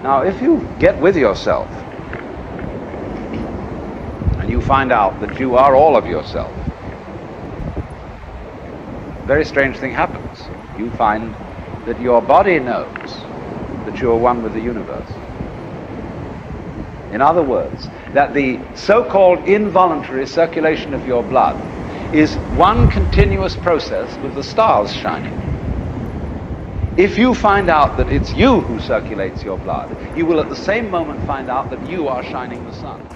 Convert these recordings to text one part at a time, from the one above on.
Now, if you get with yourself and you find out that you are all of yourself, a very strange thing happens. You find that your body knows that you are one with the universe. In other words, that the so-called involuntary circulation of your blood is one continuous process with the stars shining. If you find out that it's you who circulates your blood, you will at the same moment find out that you are shining the sun.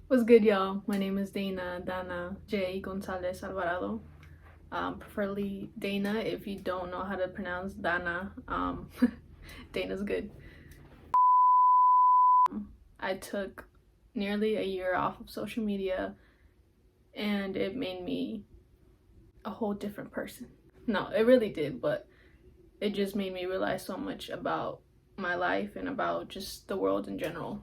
What's good, y'all? My name is Dana J. Gonzalez Alvarado. Preferably Dana if you don't know how to pronounce Dana. Dana's good. I took nearly a year off of social media and it made me a whole different person. No, it really did, but it just made me realize so much about my life and about just the world in general.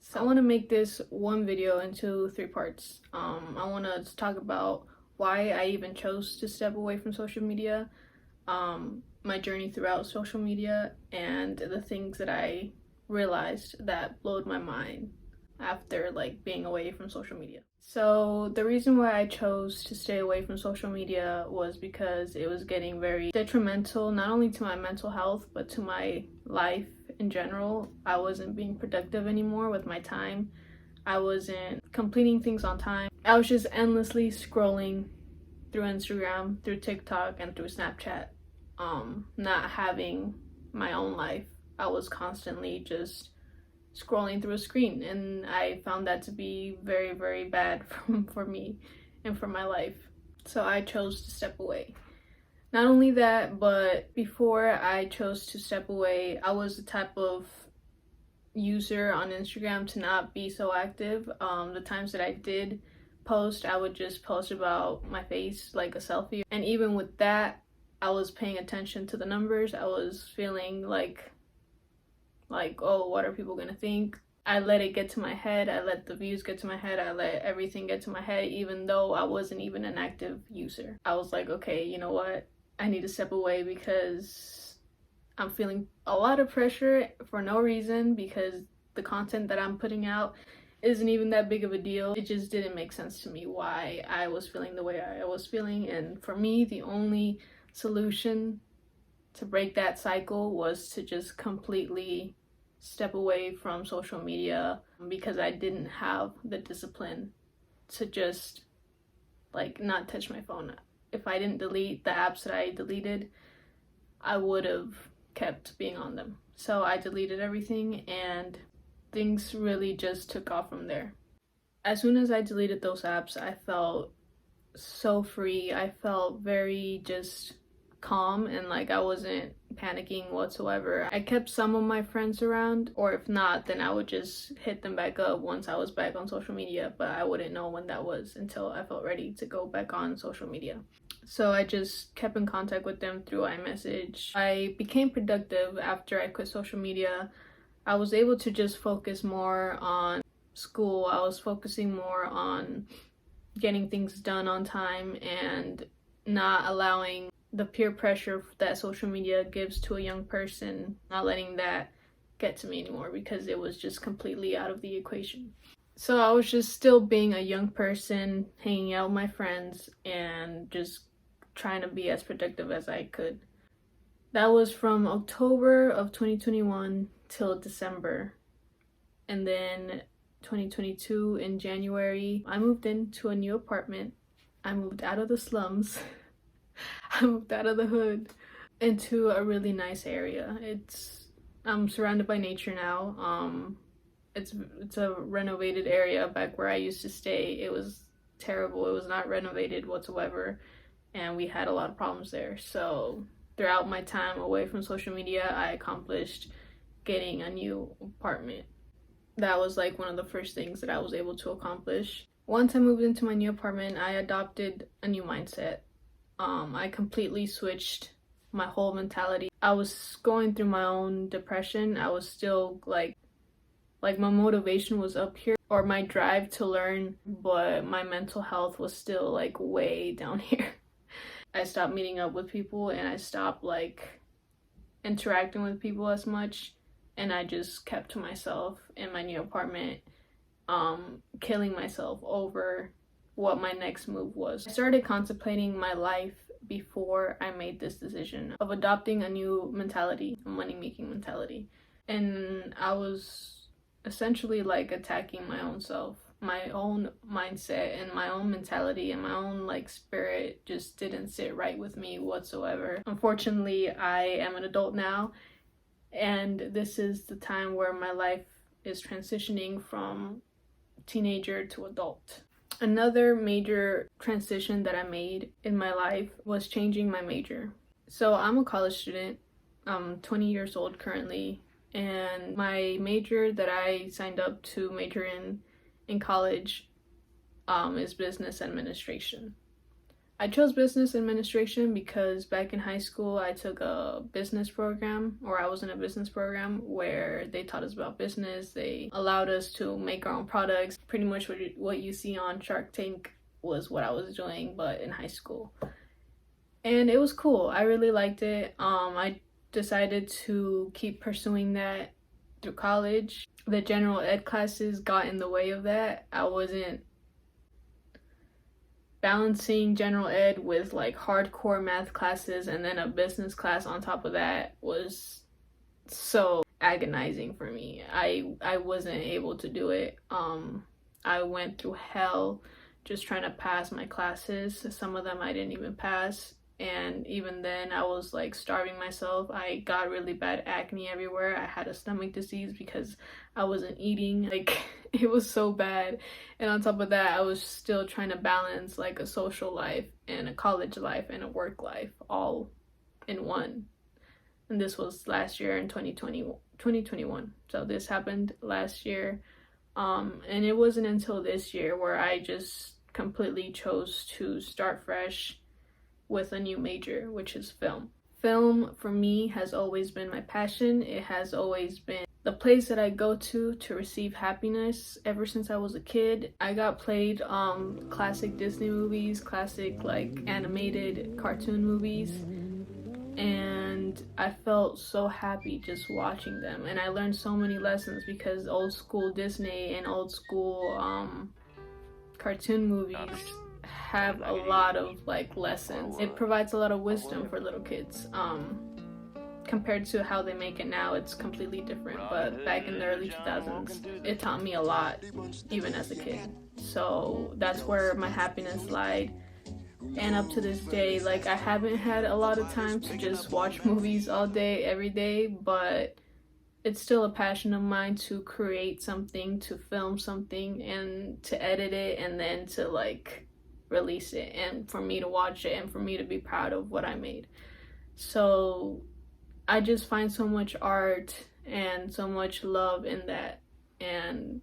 So I want to make this one video into 3 parts. I want to talk about why I even chose to step away from social media, my journey throughout social media, and the things that I realized that blowed my mind after being away from social media. So the reason why I chose to stay away from social media was because it was getting very detrimental, not only to my mental health, but to my life in general. I wasn't being productive anymore with my time. I wasn't completing things on time. I was just endlessly scrolling through Instagram, through TikTok, and through Snapchat, not having my own life. I was constantly just scrolling through a screen, and I found that to be very, very bad for me and for my life. So I chose to step away. Not only that, but before I chose to step away, I was the type of user on Instagram to not be so active. The times that I did post, I would just post about my face, like a selfie. And even with that, I was paying attention to the numbers. I was feeling like, oh, what are people gonna think? I let it get to my head. I let the views get to my head. I let everything get to my head, even though I wasn't even an active user. I was like, okay, you know what? I need to step away because I'm feeling a lot of pressure for no reason, because the content that I'm putting out isn't even that big of a deal. It just didn't make sense to me why I was feeling the way I was feeling. And for me, the only solution to break that cycle was to just completely step away from social media, because I didn't have the discipline to just not touch my phone. If I didn't delete the apps that I deleted, I would have kept being on them. So I deleted everything, and things really just took off from there. As soon as I deleted those apps, I felt so free. I felt very just calm, and I wasn't panicking whatsoever. I kept some of my friends around, or if not, then I would just hit them back up once I was back on social media, but I wouldn't know when that was until I felt ready to go back on social media. So I just kept in contact with them through iMessage. I became productive after I quit social media. I was able to just focus more on school. I was focusing more on getting things done on time and not allowing the peer pressure that social media gives to a young person, not letting that get to me anymore, because it was just completely out of the equation. So I was just still being a young person, hanging out with my friends, and just trying to be as productive as I could. That was from October of 2021 till December. And then 2022 in January, I moved into a new apartment. I moved out of the slums. I moved out of the hood into a really nice area. I'm surrounded by nature now. It's a renovated area. Back where I used to stay, it was terrible. It was not renovated whatsoever, and we had a lot of problems there. So throughout my time away from social media, I accomplished getting a new apartment. That was like one of the first things that I was able to accomplish. Once I moved into my new apartment, I adopted a new mindset. I completely switched my whole mentality. I was going through my own depression. I was still like my motivation was up here, or my drive to learn, but my mental health was still like way down here. I stopped meeting up with people, and I stopped like interacting with people as much, and I just kept to myself in my new apartment, killing myself over what my next move was. I started contemplating my life before I made this decision of adopting a new mentality, a money-making mentality. And I was essentially like attacking my own self. My own mindset and my own mentality and my own like spirit just didn't sit right with me whatsoever. Unfortunately, I am an adult now, and this is the time where my life is transitioning from teenager to adult. Another major transition that I made in my life was changing my major. So I'm a college student. I'm 20 years old currently, and my major that I signed up to major in college is business administration. I chose business administration because back in high school I took a business program, or I was in a business program where they taught us about business. They allowed us to make our own products. Pretty much what you see on Shark Tank was what I was doing, but in high school. And it was cool. I really liked it. I decided to keep pursuing that through college. The general ed classes got in the way of that. I wasn't balancing general ed with like hardcore math classes, and then a business class on top of that was so agonizing for me. I wasn't able to do it. I went through hell just trying to pass my classes. Some of them I didn't even pass, and even then I was like starving myself. I got really bad acne everywhere. I had a stomach disease because I wasn't eating. Like, it was so bad. And on top of that, I was still trying to balance like a social life and a college life and a work life all in one. And this was last year in 2021. So this happened last year. And it wasn't until this year where I just completely chose to start fresh with a new major, which is film. Film for me has always been my passion. It has always been the place that I go to receive happiness ever since I was a kid. I got played classic Disney movies, classic like animated cartoon movies, and I felt so happy just watching them. And I learned so many lessons because old school Disney and old school cartoon movies have a lot of like lessons. It provides a lot of wisdom for little kids. Compared to how they make it now, it's completely different. But back in the early 2000s, it taught me a lot, even as a kid. So that's where my happiness lied. And up to this day, like, I haven't had a lot of time to just watch movies all day, every day, but it's still a passion of mine to create something, to film something, and to edit it, and then to like release it, and for me to watch it, and for me to be proud of what I made. So I just find so much art and so much love in that, and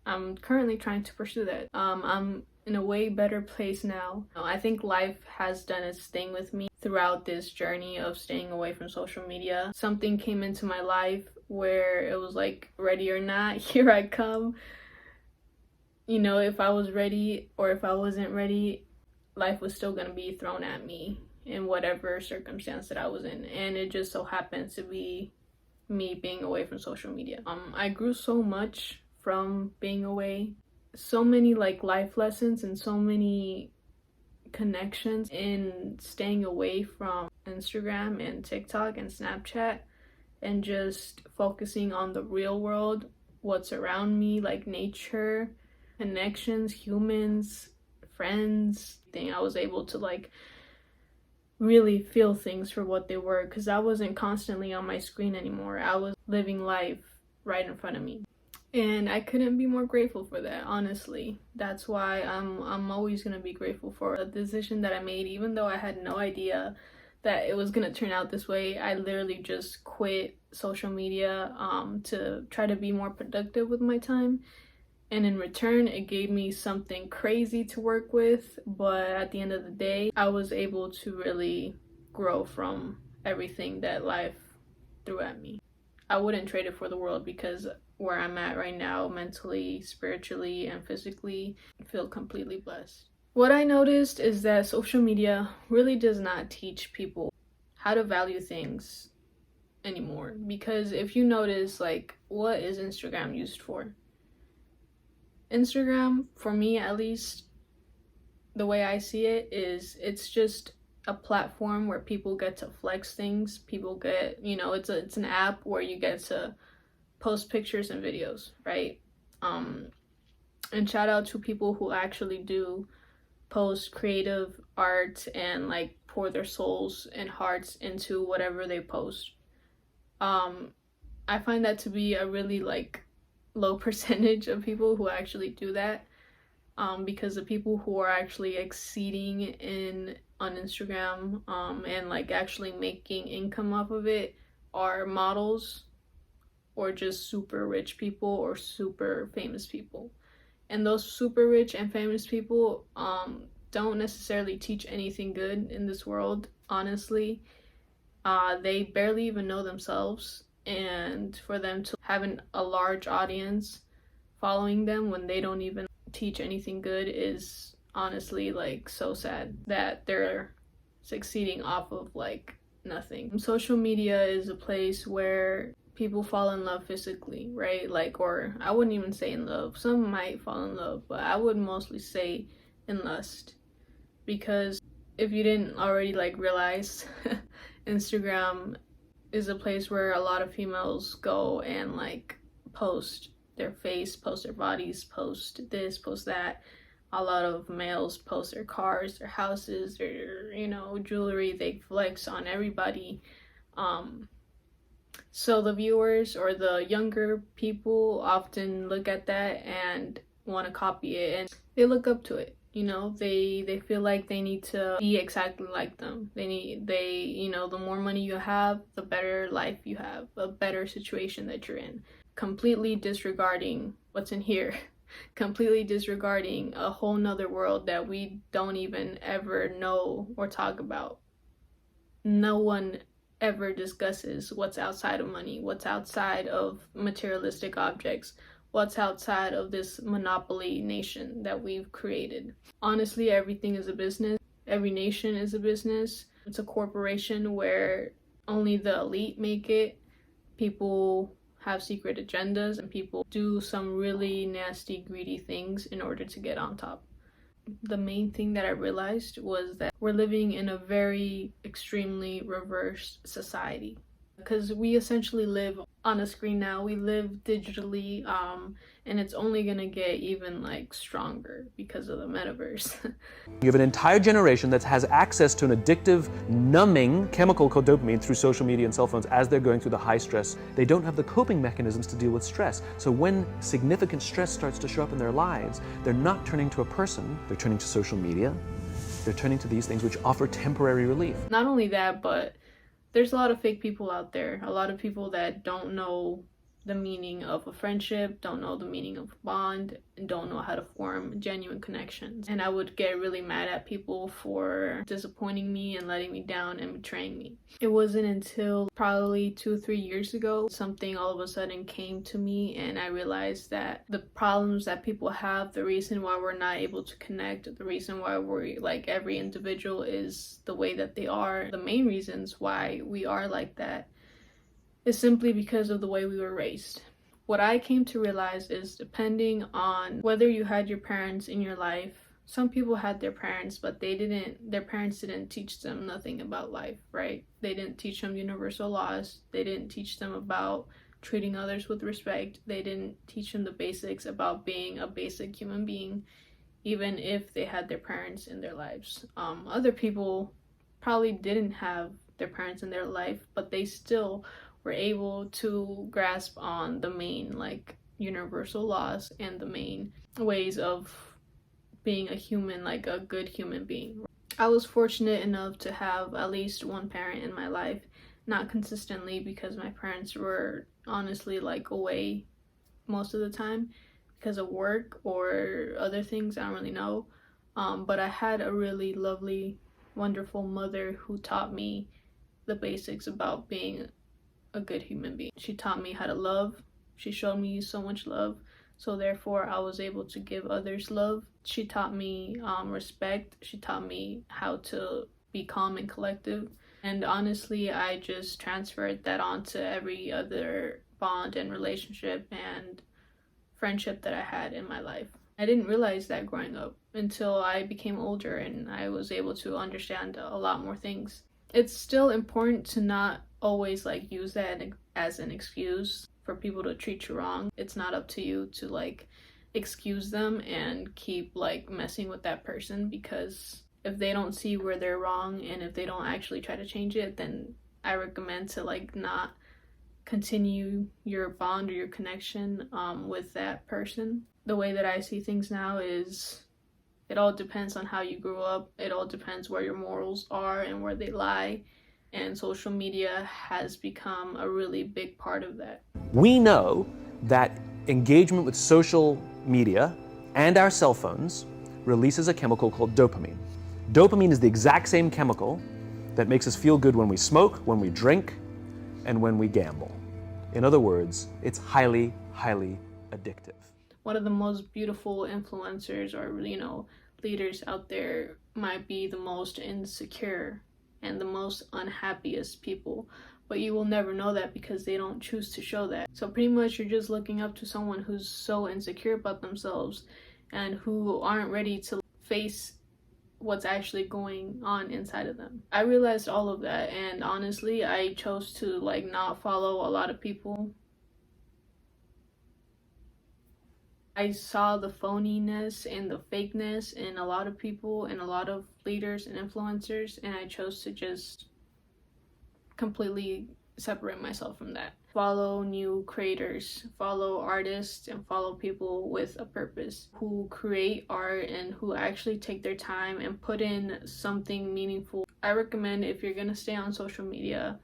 I'm currently trying to pursue that. I'm in a way better place now. I think life has done its thing with me throughout this journey of staying away from social media. Something came into my life where it was like, ready or not, here I come. You know, if I was ready or if I wasn't ready, life was still gonna be thrown at me in whatever circumstance that I was in. And it just so happens to be me being away from social media. I grew so much from being away. So many like life lessons and so many connections in staying away from Instagram and TikTok and Snapchat, and just focusing on the real world, what's around me, like nature, connections, humans, friends. I was able to like really feel things for what they were, because I wasn't constantly on my screen anymore. I was living life right in front of me. And I couldn't be more grateful for that, honestly. That's why I'm always going to be grateful for the decision that I made, even though I had no idea that it was gonna turn out this way. I literally just quit social media to try to be more productive with my time. And in return, it gave me something crazy to work with. But at the end of the day, I was able to really grow from everything that life threw at me. I wouldn't trade it for the world, because where I'm at right now, mentally, spiritually, and physically, I feel completely blessed. What I noticed is that social media really does not teach people how to value things anymore. Because if you notice, like, what is Instagram used for? Instagram, for me at least, the way I see it is it's just a platform where people get to flex things. People get, it's an app where you get to post pictures and videos, right? And shout out to people who actually do post creative art and like pour their souls and hearts into whatever they post. I find that to be a really like low percentage of people who actually do that, because the people who are actually exceeding on Instagram and like actually making income off of it are models or just super rich people or super famous people. And those super rich and famous people don't necessarily teach anything good in this world, honestly. They barely even know themselves, and for them to have a large audience following them when they don't even teach anything good is honestly like so sad that they're succeeding off of like nothing. Social media is a place where people fall in love physically, right? Like, or I wouldn't even say in love. Some might fall in love, but I would mostly say in lust. Because if you didn't already like realize, Instagram is a place where a lot of females go and like post their face, post their bodies, post this, post that. A lot of males post their cars, their houses, their, jewelry. They flex on everybody. So the viewers or the younger people often look at that and want to copy it, and they look up to it. They feel like they need to be exactly like them. The more money you have, the better life you have, a better situation that you're in. Completely disregarding what's in here. Completely disregarding a whole nother world that we don't even ever know or talk about. No one ever discusses what's outside of money, what's outside of materialistic objects, what's outside of this monopoly nation that we've created. Honestly, everything is a business. Every nation is a business. It's a corporation where only the elite make it. People have secret agendas and people do some really nasty, greedy things in order to get on top. The main thing that I realized was that we're living in a very extremely reversed society, because we essentially live on a screen now. We live digitally, and it's only gonna get even like stronger because of the metaverse. You have an entire generation that has access to an addictive, numbing chemical called dopamine through social media and cell phones as they're going through the high stress. They don't have the coping mechanisms to deal with stress. So when significant stress starts to show up in their lives, they're not turning to a person, they're turning to social media. They're turning to these things which offer temporary relief. Not only that, but there's a lot of fake people out there. A lot of people that don't know the meaning of a friendship, don't know the meaning of a bond, and don't know how to form genuine connections. And I would get really mad at people for disappointing me and letting me down and betraying me. It wasn't until probably 2-3 years ago something all of a sudden came to me, and I realized that the problems that people have, the reason why we're not able to connect, the reason why we're like every individual is the way that they are, the main reasons why we are like that is simply because of the way we were raised. What I came to realize is, depending on whether you had your parents in your life, some people had their parents, but their parents didn't teach them nothing about life, right? They didn't teach them universal laws. They didn't teach them about treating others with respect. They didn't teach them the basics about being a basic human being, even if they had their parents in their lives. Other people probably didn't have their parents in their life, but they still were able to grasp on the main like universal laws and the main ways of being a human, like a good human being. I was fortunate enough to have at least one parent in my life, not consistently because my parents were honestly like away most of the time because of work or other things, I don't really know. But I had a really lovely, wonderful mother who taught me the basics about being a good human being. She taught me how to love. She showed me so much love, so therefore I was able to give others love. She taught me respect. She taught me how to be calm and collective. And honestly, I just transferred that onto every other bond and relationship and friendship that I had in my life. I didn't realize that growing up until I became older and I was able to understand a lot more things. It's still important to not always like use that as an excuse for people to treat you wrong. It's not up to you to like excuse them and keep like messing with that person, because if they don't see where they're wrong and if they don't actually try to change it, then I recommend to like not continue your bond or your connection with that person. The way that I see things now is it all depends on how you grew up. It all depends where your morals are and where they lie. And social media has become a really big part of that. We know that engagement with social media and our cell phones releases a chemical called dopamine. Dopamine is the exact same chemical that makes us feel good when we smoke, when we drink, and when we gamble. In other words, it's highly, highly addictive. One of the most beautiful influencers or, leaders out there might be the most insecure and the most unhappiest people, but you will never know that because they don't choose to show that. So pretty much you're just looking up to someone who's so insecure about themselves and who aren't ready to face what's actually going on inside of them. I realized all of that, and honestly I chose to like not follow a lot of people. I saw the phoniness and the fakeness in a lot of people and a lot of leaders and influencers, and I chose to just completely separate myself from that. Follow new creators, follow artists, and follow people with a purpose who create art and who actually take their time and put in something meaningful. I recommend, if you're gonna stay on social media,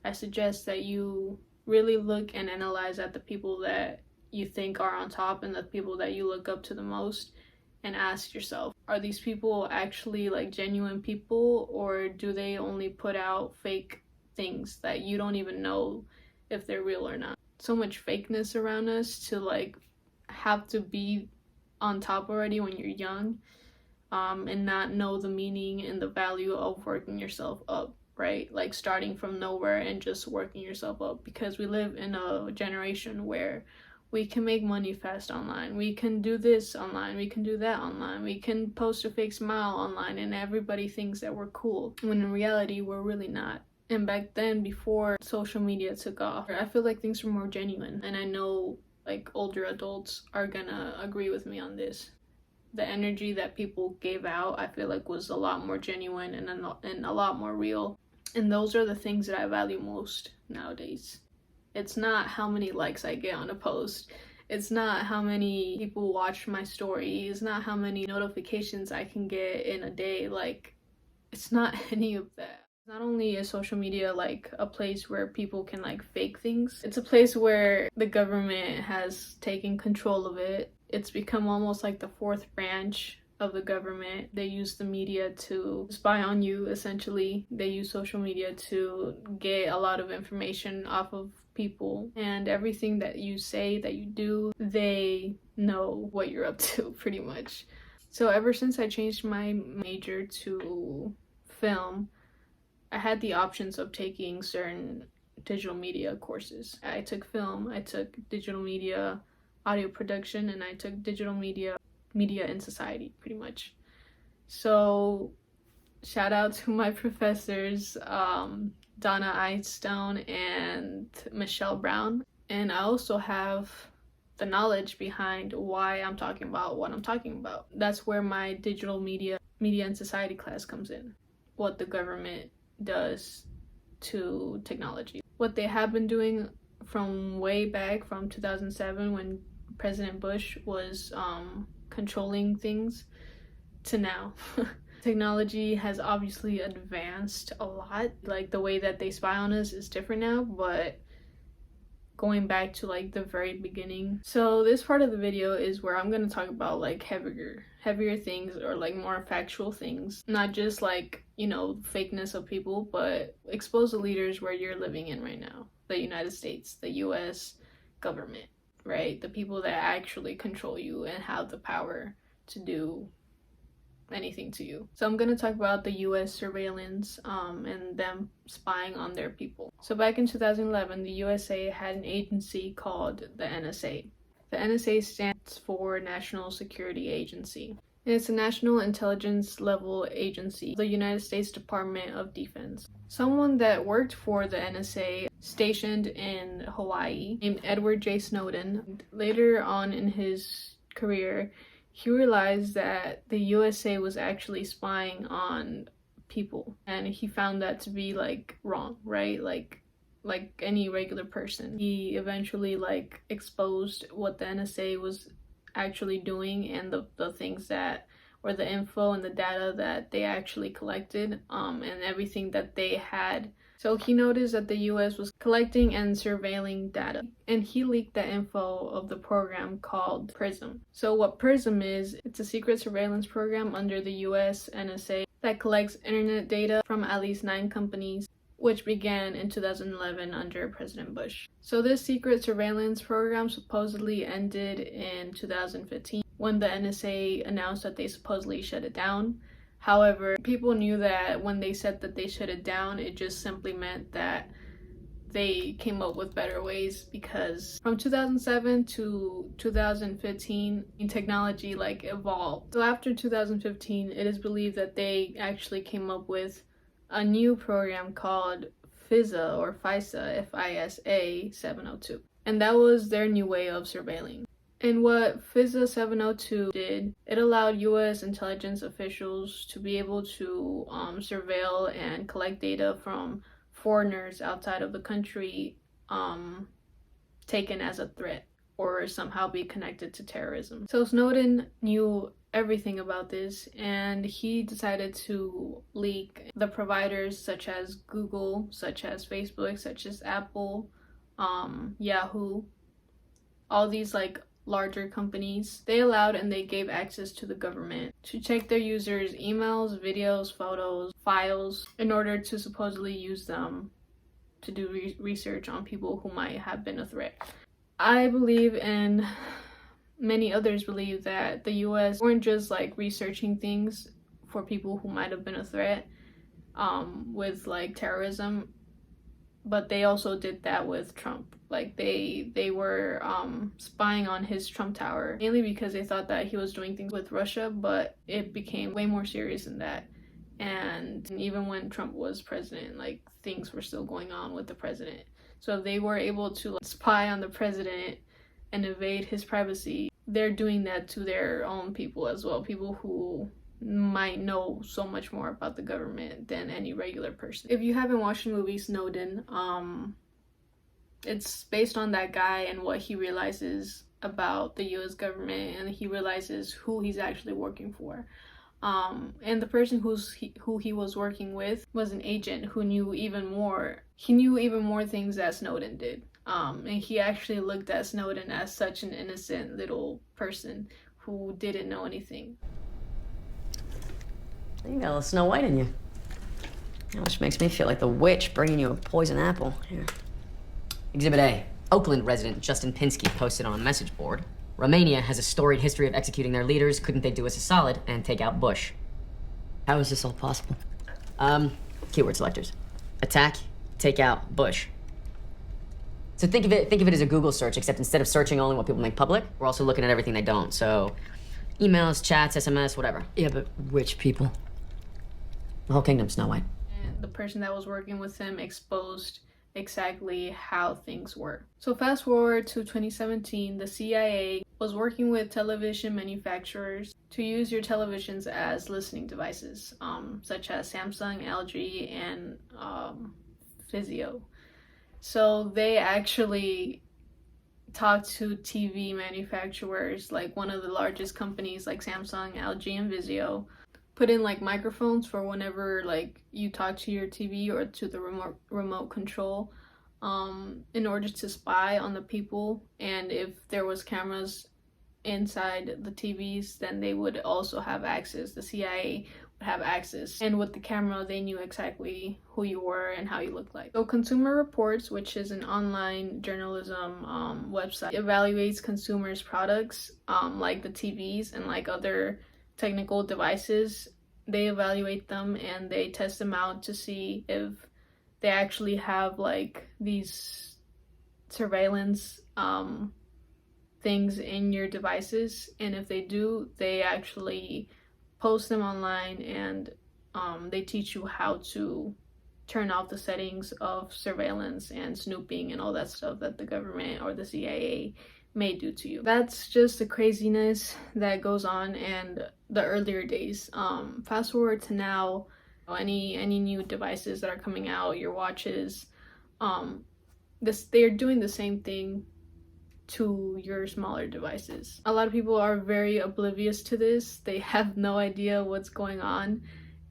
I suggest that you really look and analyze at the people that you think are on top and the people that you look up to the most, and ask yourself, are these people actually like genuine people, or do they only put out fake things that you don't even know if they're real or not? So much fakeness around us to like have to be on top already when you're young, and not know the meaning and the value of working yourself up, right? Like starting from nowhere and just working yourself up, because we live in a generation where we can make money fast online. We can do this online. We can do that online. We can post a fake smile online and everybody thinks that we're cool, when in reality we're really not. And back then, before social media took off, I feel like things were more genuine. And I know like older adults are gonna agree with me on this. The energy that people gave out, I feel like was a lot more genuine and a lot more real. And those are the things that I value most nowadays. It's not how many likes I get on a post. It's not how many people watch my story. It's not how many notifications I can get in a day. Like, it's not any of that. Not only is social media like a place where people can like fake things, it's a place where the government has taken control of it. It's become almost like the fourth branch of the government. They use the media to spy on you, essentially. They use social media to get a lot of information off of people, and everything that you say, that you do, they know what you're up to pretty much. So ever since I changed my major to film, I had the options of taking certain digital media courses. I took film, I took digital media, audio production, and I took digital media and society, pretty much. So shout out to my professors, Donna Einstone and Michelle Brown. And I also have the knowledge behind why I'm talking about what I'm talking about. That's where my digital media and society class comes in. What the government does to technology. What they have been doing from way back from 2007 when President Bush was controlling things to now. Technology has obviously advanced a lot. Like the way that they spy on us is different now, but going back to like the very beginning. So this part of the video is where I'm going to talk about like heavier things, or like more factual things, not just like, you know, fakeness of people, but expose the leaders where you're living in right now. The United States, the US government, right? The people that actually control you and have the power to do anything to you. So I'm going to talk about the US surveillance and them spying on their people. So back in 2011, the USA had an agency called the NSA. The NSA stands for National Security Agency. And it's a national intelligence level agency, the United States Department of Defense. Someone that worked for the NSA stationed in Hawaii named Edward J. Snowden, later on in his career, he realized that the USA was actually spying on people, and he found that to be like wrong, right? Like any regular person. He eventually like exposed what the NSA was actually doing, and the things that, or the info and the data that they actually collected, and everything that they had. So he noticed that the US was collecting and surveilling data, and he leaked the info of the program called PRISM. So what PRISM is, it's a secret surveillance program under the US NSA that collects internet data from at least 9 companies, which began in 2011 under President Bush. So this secret surveillance program supposedly ended in 2015 when the NSA announced that they supposedly shut it down. However, people knew that when they said that they shut it down, it just simply meant that they came up with better ways, because from 2007 to 2015, technology like evolved. So after 2015, it is believed that they actually came up with a new program called FISA, or FISA, FISA 702. And that was their new way of surveilling. And what FISA 702 did, it allowed US intelligence officials to be able to surveil and collect data from foreigners outside of the country taken as a threat or somehow be connected to terrorism. So Snowden knew everything about this, and he decided to leak the providers such as Google, such as Facebook, such as Apple, Yahoo, all these like larger companies. They allowed and they gave access to the government to check their users' emails, videos, photos, files, in order to supposedly use them to do research on people who might have been a threat. I believe, and many others believe, that the US weren't just like researching things for people who might have been a threat with like terrorism, but they also did that with Trump. Like they were spying on his Trump Tower, mainly because they thought that he was doing things with Russia, but it became way more serious than that. And even when Trump was president, like things were still going on with the president. So if they were able to like, spy on the president and invade his privacy, they're doing that to their own people as well, people who might know so much more about the government than any regular person. If you haven't watched the movie Snowden, it's based on that guy and what he realizes about the US government, and he realizes who he's actually working for. And the person who he was working with was an agent who knew even more. He knew even more things that Snowden did. And he actually looked at Snowden as such an innocent little person who didn't know anything. You got a little Snow White in you. Which makes me feel like the witch bringing you a poison apple. Here. Exhibit A. Oakland resident Justin Pinsky posted on a message board. Romania has a storied history of executing their leaders. Couldn't they do us a solid and take out Bush? How is this all possible? Keyword selectors. Attack, take out, Bush. So think of it as a Google search, except instead of searching only what people make public, we're also looking at everything they don't. So emails, chats, SMS, whatever. Yeah, but which people? The whole kingdom, Snow White. And the person that was working with him exposed exactly how things were. So fast forward to 2017, the CIA was working with television manufacturers to use your televisions as listening devices, such as Samsung, LG, and Vizio. So they actually talked to TV manufacturers, like one of the largest companies like Samsung, LG, and Vizio, put in like microphones for whenever like you talk to your TV or to the remote control, in order to spy on the people. And if there was cameras inside the TVs, then they would also have access. The CIA would have access, and with the camera they knew exactly who you were and how you looked like. So Consumer Reports, which is an online journalism website, evaluates consumers' products, like the TVs and like other technical devices. They evaluate them and they test them out to see if they actually have like these surveillance things in your devices, and if they do, they actually post them online, and they teach you how to turn off the settings of surveillance and snooping and all that stuff that the government or the CIA may do to you. That's just the craziness that goes on in the earlier days. Fast forward to now, any new devices that are coming out, your watches, they're doing the same thing to your smaller devices. A lot of people are very oblivious to this. They have no idea what's going on,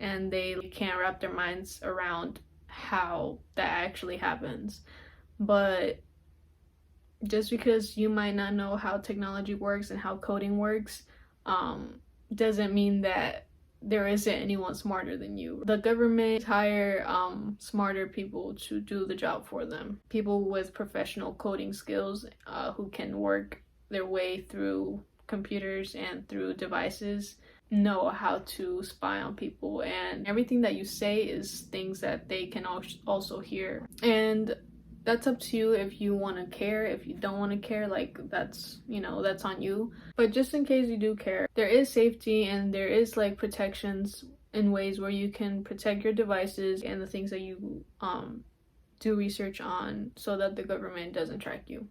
and they can't wrap their minds around how that actually happens. But just because you might not know how technology works and how coding works, doesn't mean that there isn't anyone smarter than you. The government hire smarter people to do the job for them. People with professional coding skills, who can work their way through computers and through devices, know how to spy on people, and everything that you say is things that they can also hear. And that's up to you if you want to care. If you don't want to care, like that's on you. But just in case you do care, there is safety and there is like protections in ways where you can protect your devices and the things that you do research on, so that the government doesn't track you.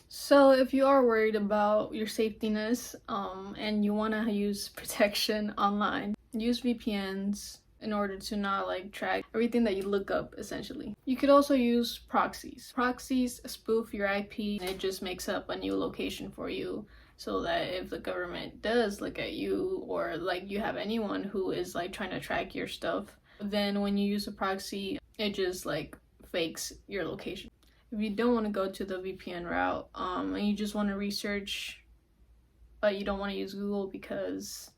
So if you are worried about your safetyness, and you want to use protection online, use VPNs in order to not like track everything that you look up, essentially. You could also use proxies. Proxies spoof your IP, and it just makes up a new location for you, so that if the government does look at you, or like you have anyone who is like trying to track your stuff, then when you use a proxy, it just like fakes your location. If you don't want to go to the VPN route, and you just want to research, but you don't want to use Google because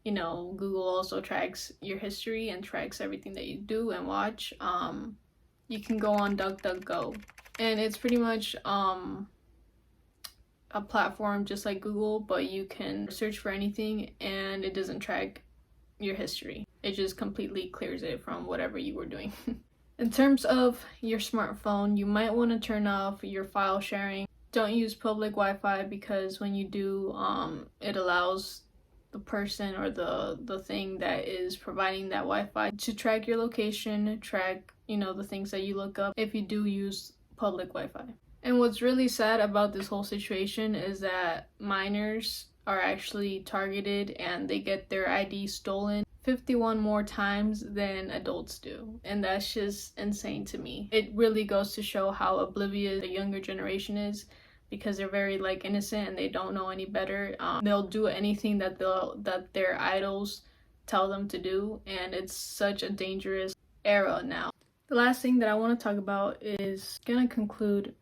Google also tracks your history and tracks everything that you do and watch, you can go on DuckDuckGo. And it's pretty much a platform just like Google, but you can search for anything and it doesn't track your history. It just completely clears it from whatever you were doing. In terms of your smartphone, you might want to turn off your file sharing. Don't use public Wi-Fi, because when you do, it allows the person or the thing that is providing that Wi-Fi to track your location, track the things that you look up if you do use public Wi-Fi. And what's really sad about this whole situation is that minors are actually targeted and they get their ID stolen 51 more times than adults do, and that's just insane to me. It really goes to show how oblivious the younger generation is, because they're very like innocent and they don't know any better. They'll do anything that their idols tell them to do, and it's such a dangerous era now. The last thing that I want to talk about is gonna conclude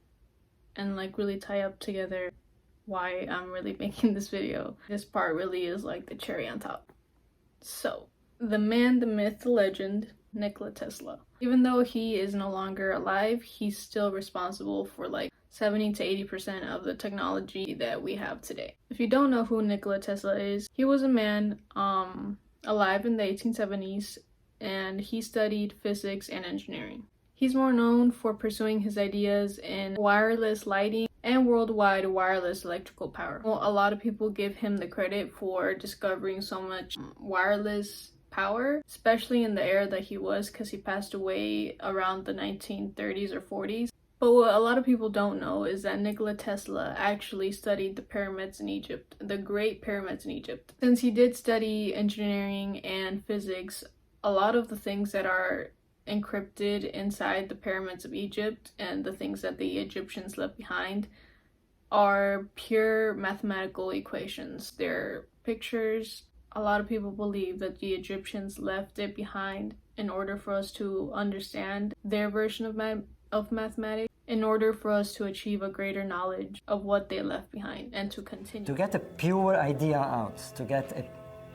and like really tie up together why I'm really making this video. This part really is like the cherry on top. So, the man, the myth, the legend, Nikola Tesla. Even though he is no longer alive, he's still responsible for like 70 to 80% of the technology that we have today. If you don't know who Nikola Tesla is, he was a man alive in the 1870s, and he studied physics and engineering. He's more known for pursuing his ideas in wireless lighting and worldwide wireless electrical power. Well, a lot of people give him the credit for discovering so much wireless power, especially in the era that he was, because he passed away around the 1930s or 40s. But what a lot of people don't know is that Nikola Tesla actually studied the pyramids in Egypt, the Great Pyramids in Egypt. Since he did study engineering and physics, a lot of the things that are encrypted inside the pyramids of Egypt and the things that the Egyptians left behind are pure mathematical equations. They're pictures A lot of people believe that the Egyptians left it behind in order for us to understand their version of mathematics, in order for us to achieve a greater knowledge of what they left behind and to continue. To get a pure idea out, to get a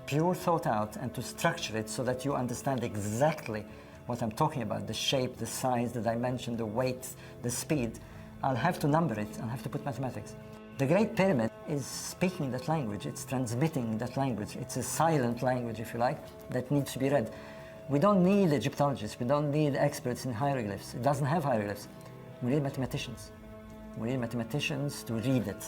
pure thought out and to structure it so that you understand exactly what I'm talking about, the shape, the size, the dimension, the weight, the speed, I'll have to number it, I'll have to put mathematics. The Great Pyramid is speaking that language, it's transmitting that language. It's a silent language, if you like, that needs to be read. We don't need Egyptologists, we don't need experts in hieroglyphs. It doesn't have hieroglyphs. We need mathematicians. We need mathematicians to read it.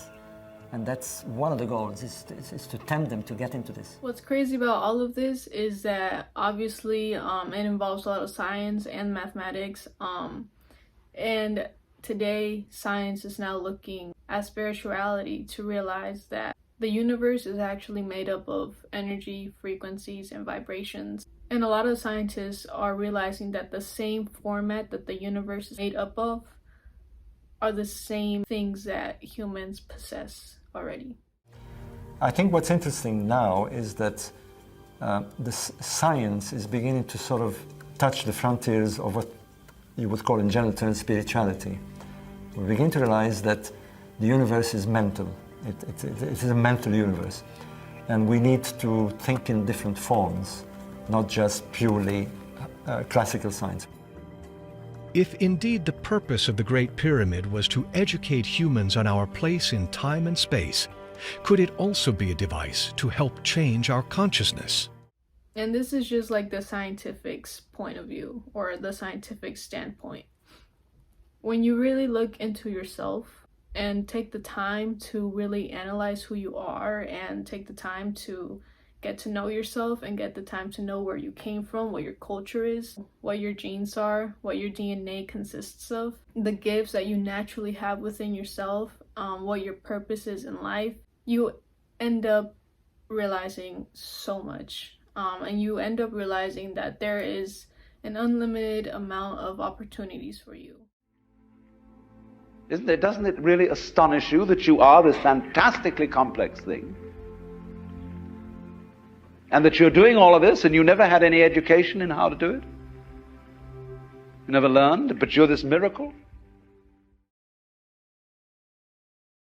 And that's one of the goals, is to tempt them to get into this. What's crazy about all of this is that obviously it involves a lot of science and mathematics. And today, science is now looking at spirituality to realize that the universe is actually made up of energy, frequencies, and vibrations. And a lot of scientists are realizing that the same format that the universe is made up of are the same things that humans possess already. I think what's interesting now is that science is beginning to sort of touch the frontiers of what you would call in general terms spirituality. We begin to realize that the universe is mental. It is a mental universe. And we need to think in different forms, not just purely classical science. If indeed the purpose of the Great Pyramid was to educate humans on our place in time and space, could it also be a device to help change our consciousness? And this is just like the scientific's point of view, or the scientific standpoint. When you really look into yourself and take the time to really analyze who you are and take the time to get to know yourself and get the time to know where you came from, what your culture is, what your genes are, what your DNA consists of, the gifts that you naturally have within yourself, what your purpose is in life, you end up realizing so much. And you end up realizing that there is an unlimited amount of opportunities for you. Isn't it? Doesn't it really astonish you that you are this fantastically complex thing? And that you're doing all of this and you never had any education in how to do it? You never learned, but you're this miracle?